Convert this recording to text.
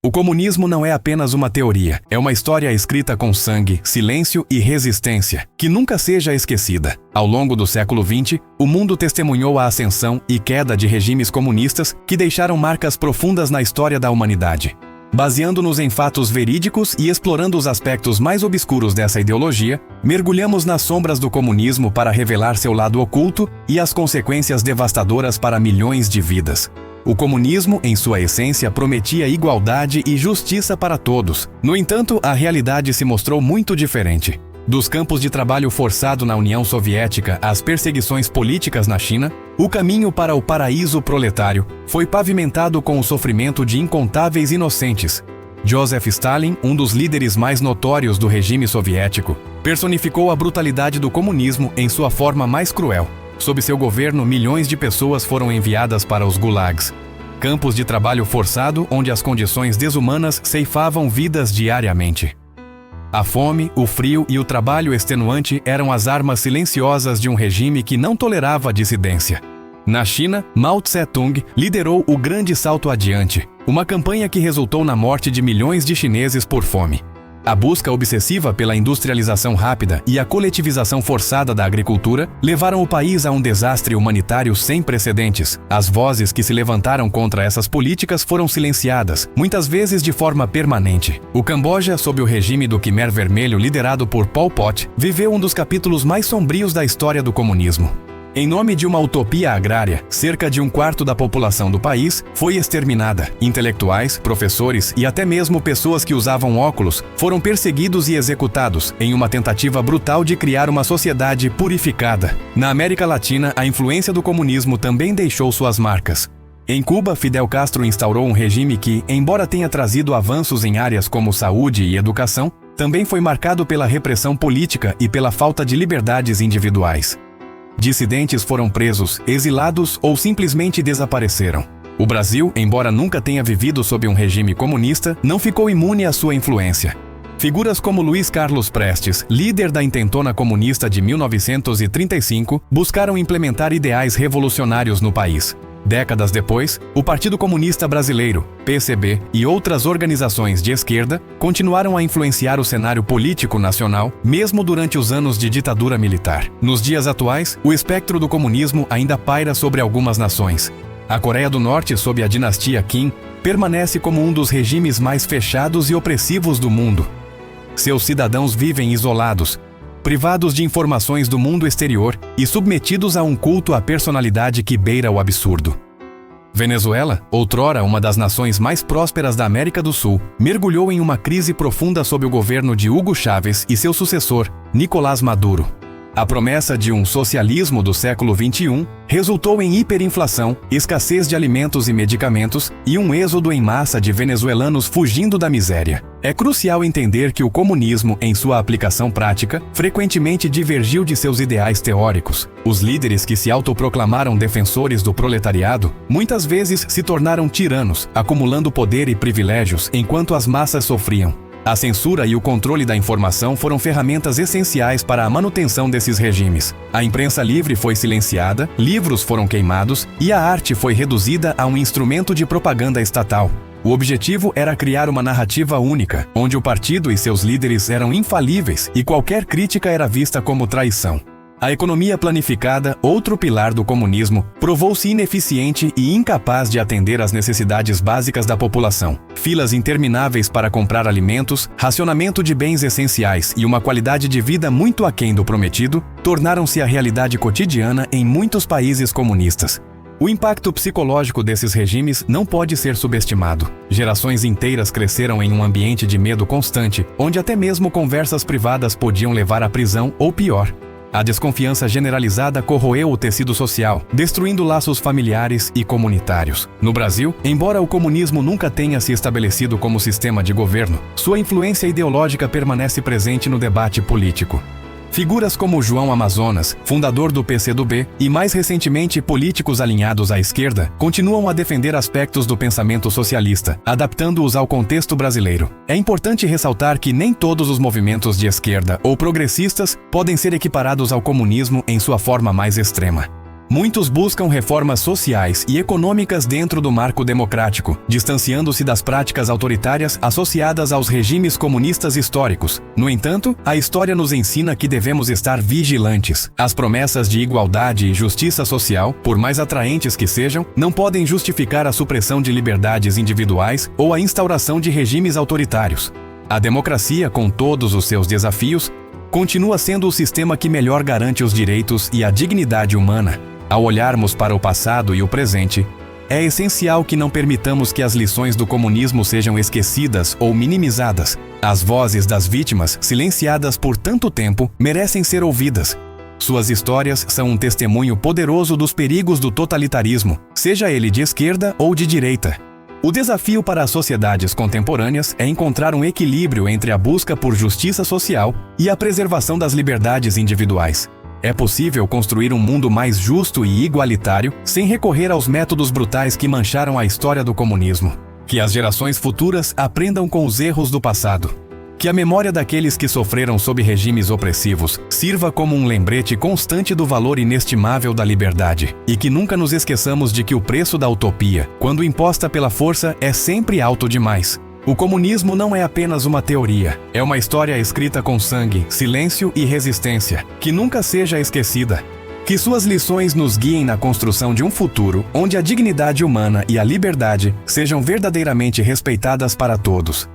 O comunismo não é apenas uma teoria, é uma história escrita com sangue, silêncio e resistência, que nunca seja esquecida. Ao longo do século XX, o mundo testemunhou a ascensão e queda de regimes comunistas que deixaram marcas profundas na história da humanidade. Baseando-nos em fatos verídicos e explorando os aspectos mais obscuros dessa ideologia, mergulhamos nas sombras do comunismo para revelar seu lado oculto e as consequências devastadoras para milhões de vidas. O comunismo, em sua essência, prometia igualdade e justiça para todos. No entanto, a realidade se mostrou muito diferente. Dos campos de trabalho forçado na União Soviética às perseguições políticas na China, o caminho para o paraíso proletário foi pavimentado com o sofrimento de incontáveis inocentes. Joseph Stalin, um dos líderes mais notórios do regime soviético, personificou a brutalidade do comunismo em sua forma mais cruel. Sob seu governo, milhões de pessoas foram enviadas para os gulags, campos de trabalho forçado onde as condições desumanas ceifavam vidas diariamente. A fome, o frio e o trabalho extenuante eram as armas silenciosas de um regime que não tolerava a dissidência. Na China, Mao Tse-tung liderou o Grande Salto Adiante, uma campanha que resultou na morte de milhões de chineses por fome. A busca obsessiva pela industrialização rápida e a coletivização forçada da agricultura levaram o país a um desastre humanitário sem precedentes. As vozes que se levantaram contra essas políticas foram silenciadas, muitas vezes de forma permanente. O Camboja, sob o regime do Khmer Vermelho liderado por Pol Pot, viveu um dos capítulos mais sombrios da história do comunismo. Em nome de uma utopia agrária, cerca de um quarto da população do país foi exterminada. Intelectuais, professores e até mesmo pessoas que usavam óculos foram perseguidos e executados em uma tentativa brutal de criar uma sociedade purificada. Na América Latina, a influência do comunismo também deixou suas marcas. Em Cuba, Fidel Castro instaurou um regime que, embora tenha trazido avanços em áreas como saúde e educação, também foi marcado pela repressão política e pela falta de liberdades individuais. Dissidentes foram presos, exilados ou simplesmente desapareceram. O Brasil, embora nunca tenha vivido sob um regime comunista, não ficou imune à sua influência. Figuras como Luiz Carlos Prestes, líder da intentona comunista de 1935, buscaram implementar ideais revolucionários no país. Décadas depois, o Partido Comunista Brasileiro, PCB, e outras organizações de esquerda continuaram a influenciar o cenário político nacional, mesmo durante os anos de ditadura militar. Nos dias atuais, o espectro do comunismo ainda paira sobre algumas nações. A Coreia do Norte, sob a dinastia Kim, permanece como um dos regimes mais fechados e opressivos do mundo. Seus cidadãos vivem isolados, privados de informações do mundo exterior e submetidos a um culto à personalidade que beira o absurdo. Venezuela, outrora uma das nações mais prósperas da América do Sul, mergulhou em uma crise profunda sob o governo de Hugo Chávez e seu sucessor, Nicolás Maduro. A promessa de um socialismo do século XXI resultou em hiperinflação, escassez de alimentos e medicamentos e um êxodo em massa de venezuelanos fugindo da miséria. É crucial entender que o comunismo, em sua aplicação prática, frequentemente divergiu de seus ideais teóricos. Os líderes que se autoproclamaram defensores do proletariado muitas vezes se tornaram tiranos, acumulando poder e privilégios enquanto as massas sofriam. A censura e o controle da informação foram ferramentas essenciais para a manutenção desses regimes. A imprensa livre foi silenciada, livros foram queimados e a arte foi reduzida a um instrumento de propaganda estatal. O objetivo era criar uma narrativa única, onde o partido e seus líderes eram infalíveis e qualquer crítica era vista como traição. A economia planificada, outro pilar do comunismo, provou-se ineficiente e incapaz de atender às necessidades básicas da população. Filas intermináveis para comprar alimentos, racionamento de bens essenciais e uma qualidade de vida muito aquém do prometido tornaram-se a realidade cotidiana em muitos países comunistas. O impacto psicológico desses regimes não pode ser subestimado. Gerações inteiras cresceram em um ambiente de medo constante, onde até mesmo conversas privadas podiam levar à prisão ou pior. A desconfiança generalizada corroeu o tecido social, destruindo laços familiares e comunitários. No Brasil, embora o comunismo nunca tenha se estabelecido como sistema de governo, sua influência ideológica permanece presente no debate político. Figuras como João Amazonas, fundador do PCdoB, e mais recentemente políticos alinhados à esquerda, continuam a defender aspectos do pensamento socialista, adaptando-os ao contexto brasileiro. É importante ressaltar que nem todos os movimentos de esquerda ou progressistas podem ser equiparados ao comunismo em sua forma mais extrema. Muitos buscam reformas sociais e econômicas dentro do marco democrático, distanciando-se das práticas autoritárias associadas aos regimes comunistas históricos. No entanto, a história nos ensina que devemos estar vigilantes. As promessas de igualdade e justiça social, por mais atraentes que sejam, não podem justificar a supressão de liberdades individuais ou a instauração de regimes autoritários. A democracia, com todos os seus desafios, continua sendo o sistema que melhor garante os direitos e a dignidade humana. Ao olharmos para o passado e o presente, é essencial que não permitamos que as lições do comunismo sejam esquecidas ou minimizadas. As vozes das vítimas, silenciadas por tanto tempo, merecem ser ouvidas. Suas histórias são um testemunho poderoso dos perigos do totalitarismo, seja ele de esquerda ou de direita. O desafio para as sociedades contemporâneas é encontrar um equilíbrio entre a busca por justiça social e a preservação das liberdades individuais. É possível construir um mundo mais justo e igualitário sem recorrer aos métodos brutais que mancharam a história do comunismo. Que as gerações futuras aprendam com os erros do passado. Que a memória daqueles que sofreram sob regimes opressivos sirva como um lembrete constante do valor inestimável da liberdade. E que nunca nos esqueçamos de que o preço da utopia, quando imposta pela força, é sempre alto demais. O comunismo não é apenas uma teoria, é uma história escrita com sangue, silêncio e resistência, que nunca seja esquecida. Que suas lições nos guiem na construção de um futuro onde a dignidade humana e a liberdade sejam verdadeiramente respeitadas para todos.